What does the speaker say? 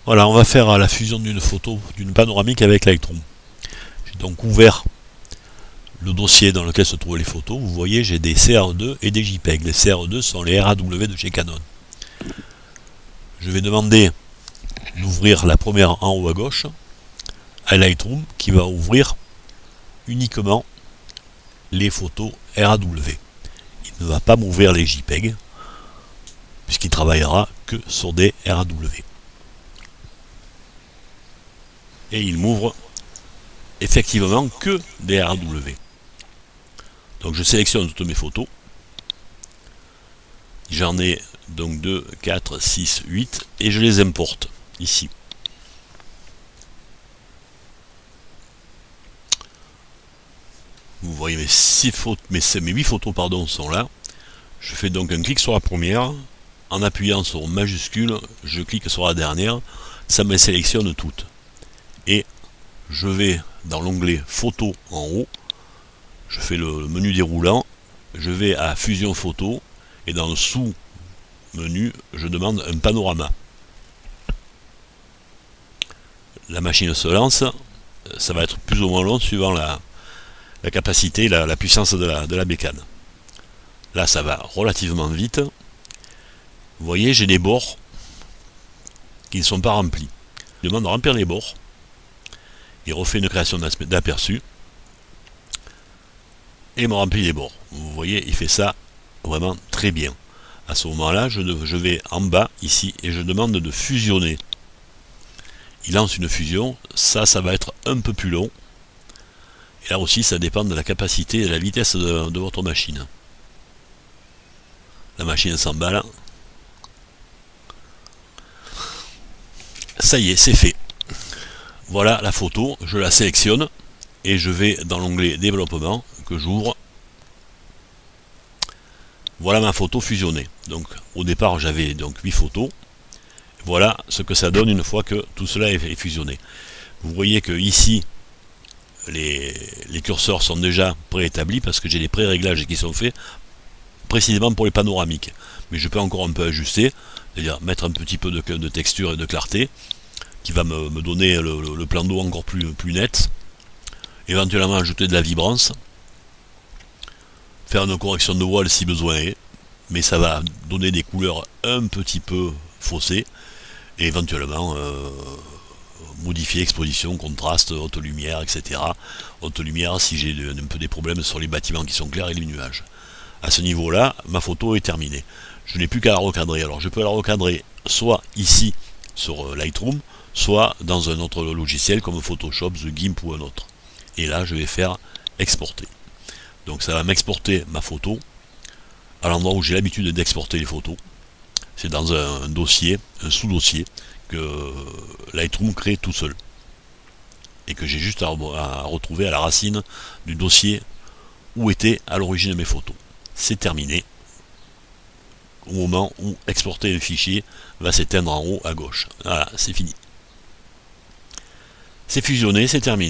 Voilà, on va faire la fusion d'une photo, d'une panoramique avec Lightroom. J'ai donc ouvert le dossier dans lequel se trouvent les photos. Vous voyez, j'ai des CR2 et des JPEG. Les CR2 sont les RAW de chez Canon. Je vais demander d'ouvrir la première en haut à gauche à Lightroom qui va ouvrir uniquement les photos RAW. Il ne va pas m'ouvrir les JPEG puisqu'il travaillera que sur des RAW. Et il m'ouvre effectivement que des RAW. Donc je sélectionne toutes mes photos. J'en ai donc 2, 4, 6, 8 et je les importe ici. Vous voyez mes 8 photos sont là. Je fais donc un clic sur la première. En appuyant sur majuscule, je clique sur la dernière. Ça me sélectionne toutes. Et je vais dans l'onglet photo en haut. Je fais le menu déroulant. Je vais à fusion photo. Et dans le sous-menu, je demande un panorama. La machine se lance. Ça va être plus ou moins long suivant la capacité, la puissance de la bécane. Là, ça va relativement vite. Vous voyez, j'ai des bords qui ne sont pas remplis. Je demande de remplir les bords. Il refait une création d'aperçu. Et me remplit les bords. Vous voyez, il fait ça vraiment très bien. À ce moment-là, je vais en bas, ici, et je demande de fusionner. Il lance une fusion. Ça va être un peu plus long. Et là aussi, ça dépend de la capacité et de la vitesse de votre machine. La machine s'emballe. Ça y est, c'est fait. Voilà la photo, je la sélectionne et je vais dans l'onglet développement que j'ouvre. Voilà ma photo fusionnée. Donc au départ j'avais donc 8 photos. Voilà ce que ça donne une fois que tout cela est fusionné. Vous voyez que ici les curseurs sont déjà préétablis parce que j'ai des pré-réglages qui sont faits précisément pour les panoramiques. Mais je peux encore un peu ajuster, c'est-à-dire mettre un petit peu de texture et de clarté qui va me donner le plan d'eau encore plus net. Éventuellement ajouter de la vibrance, faire une correction de voile si besoin est, mais ça va donner des couleurs un petit peu faussées, et éventuellement modifier exposition, contraste, haute lumière, etc. Haute lumière si j'ai un peu des problèmes sur les bâtiments qui sont clairs et les nuages. À ce niveau-là, ma photo est terminée. Je n'ai plus qu'à la recadrer. Alors je peux la recadrer soit ici sur Lightroom, soit dans un autre logiciel comme Photoshop, The GIMP ou un autre. Et là, je vais faire exporter. Donc ça va m'exporter ma photo à l'endroit où j'ai l'habitude d'exporter les photos. C'est dans un dossier, un sous-dossier que Lightroom crée tout seul. Et que j'ai juste à retrouver à la racine du dossier où étaient à l'origine mes photos. C'est terminé au moment où exporter le fichier va s'éteindre en haut à gauche. Voilà, c'est fini. C'est fusionné, c'est terminé.